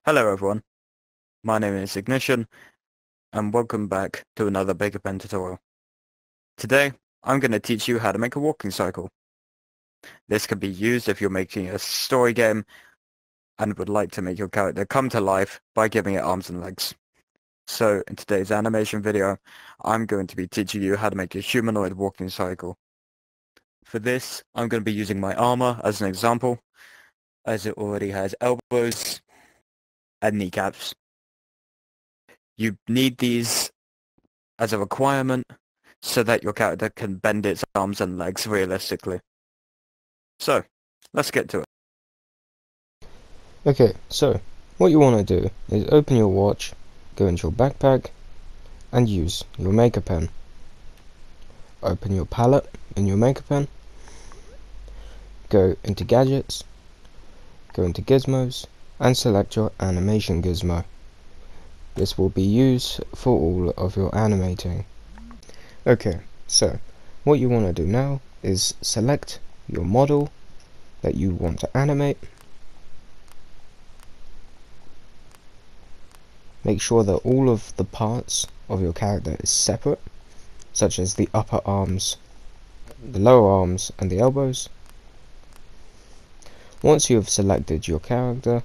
Hello everyone, my name is Ignition and welcome back to another Bigger Pen tutorial. Today I'm going to teach you how to make a walking cycle. This can be used if you're making a story game and would like to make your character come to life by giving it arms and legs. So in today's animation video I'm going to be teaching you how to make a humanoid walking cycle. For this I'm going to be using my armor as an example, as it already has elbows and kneecaps. You need these as a requirement so that your character can bend its arms and legs realistically. So, let's get to it. Okay, so what you want to do is open your watch, go into your backpack and use your maker pen. Open your palette in your maker pen, go into gadgets, go into gizmos and select your animation gizmo. This will be used for all of your animating. Okay, so what you want to do now is select your model that you want to animate. Make sure that all of the parts of your character is separate, such as the upper arms, the lower arms and the elbows. Once you have selected your character,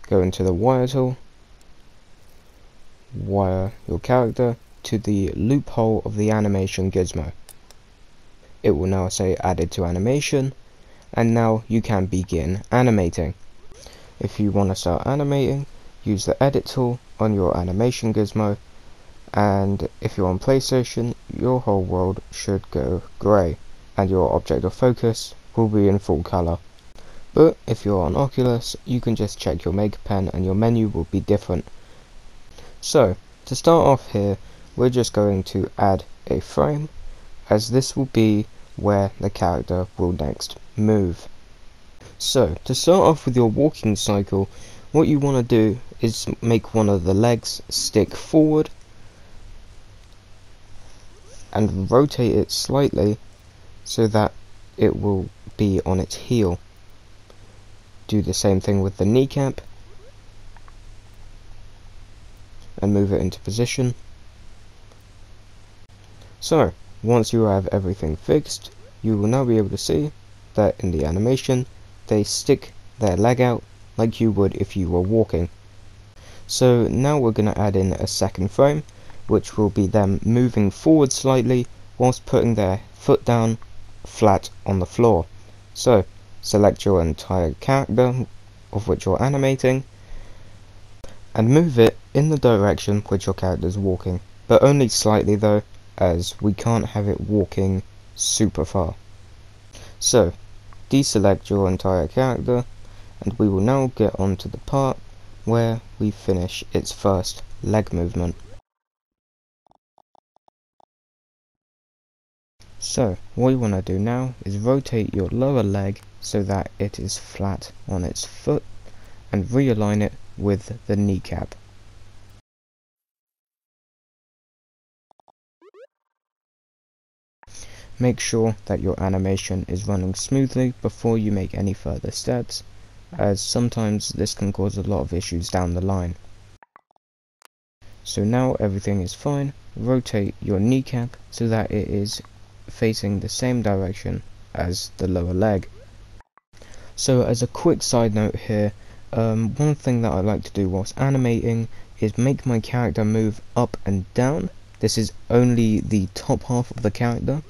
go into the wire tool, wire your character to the loophole of the animation gizmo. It will now say added to animation, and now you can begin animating. If you want to start animating, use the edit tool on your animation gizmo, and if you're on PlayStation, your whole world should go grey and your object of focus will be in full colour. But if you're on Oculus, you can just check your maker pen and your menu will be different. So, to start off here, we're just going to add a frame, as this will be where the character will next move. So, to start off with your walking cycle, what you want to do is make one of the legs stick forward and rotate it slightly so that it will be on its heel. Do the same thing with the kneecap and move it into position. So, once you have everything fixed, you will now be able to see that in the animation they stick their leg out like you would if you were walking. So now we're going to add in a second frame, which will be them moving forward slightly whilst putting their foot down flat on the floor. So select your entire character of which you're animating and move it in the direction which your character is walking, but only slightly though, as we can't have it walking super far. So deselect your entire character, and we will now get on to the part where we finish its first leg movement. So what you want to do now is rotate your lower leg so that it is flat on its foot and realign it with the kneecap. Make sure that your animation is running smoothly before you make any further steps, as sometimes this can cause a lot of issues down the line. So now everything is fine. Rotate your kneecap so that it is facing the same direction as the lower leg. So as a quick side note here, one thing that I like to do whilst animating is make my character move up and down. This is only the top half of the character,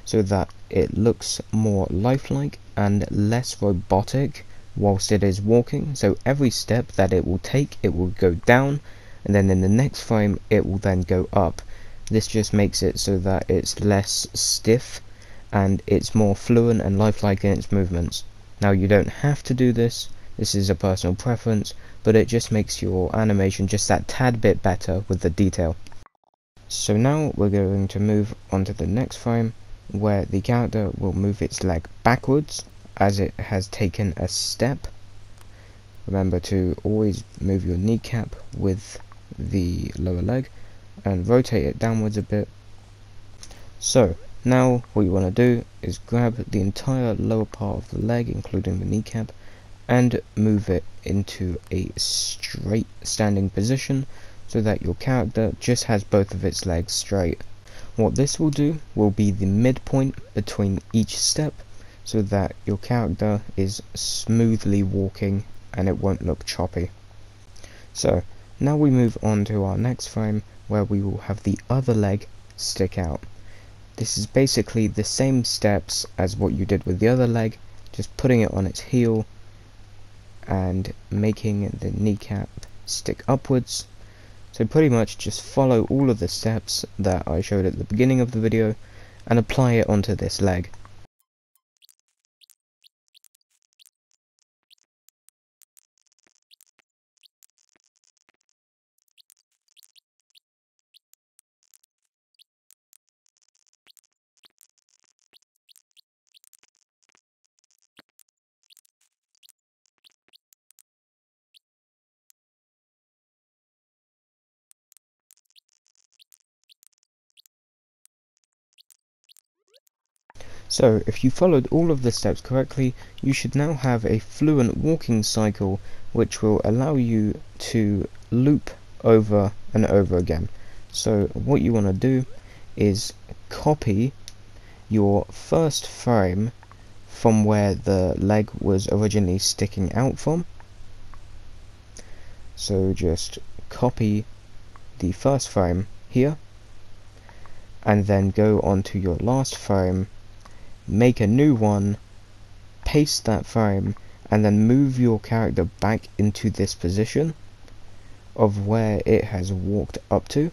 so that it looks more lifelike and less robotic whilst it is walking. So every step that it will take, it will go down, and then in the next frame it will then go up. This just makes it so that it's less stiff and it's more fluent and lifelike in its movements. Now you don't have to do this, this is a personal preference, but it just makes your animation just that tad bit better with the detail. So now we're going to move on to the next frame, where the character will move its leg backwards as it has taken a step. Remember to always move your kneecap with the lower leg and rotate it downwards a bit. So now what you want to do is grab the entire lower part of the leg, including the kneecap, and move it into a straight standing position so that your character just has both of its legs straight. What this will do will be the midpoint between each step so that your character is smoothly walking and it won't look choppy. So now we move on to our next frame where we will have the other leg stick out. This is basically the same steps as what you did with the other leg, just putting it on its heel and making the kneecap stick upwards. So pretty much just follow all of the steps that I showed at the beginning of the video and apply it onto this leg. So if you followed all of the steps correctly, you should now have a fluent walking cycle which will allow you to loop over and over again. So what you want to do is copy your first frame from where the leg was originally sticking out from. So just copy the first frame here and then go on to your last frame, make a new one, paste that frame, and then move your character back into this position of where it has walked up to,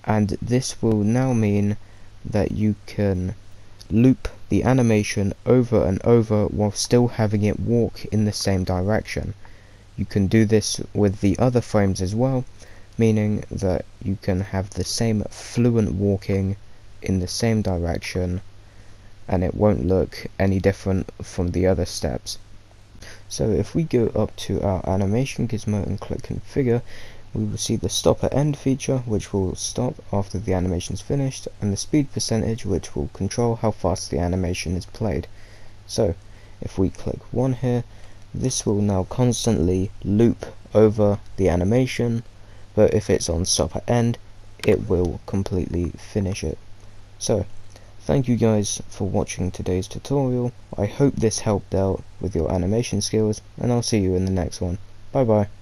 and this will now mean that you can loop the animation over and over while still having it walk in the same direction. You can do this with the other frames as well, meaning that you can have the same fluent walking in the same direction and it won't look any different from the other steps. So if we go up to our animation gizmo and click configure, we will see the stop at end feature, which will stop after the animation is finished, and the speed percentage, which will control how fast the animation is played. So if we click 1 here, this will now constantly loop over the animation, but if it's on stop at end, it will completely finish it. So thank you guys for watching today's tutorial. I hope this helped out with your animation skills, and I'll see you in the next one. Bye bye.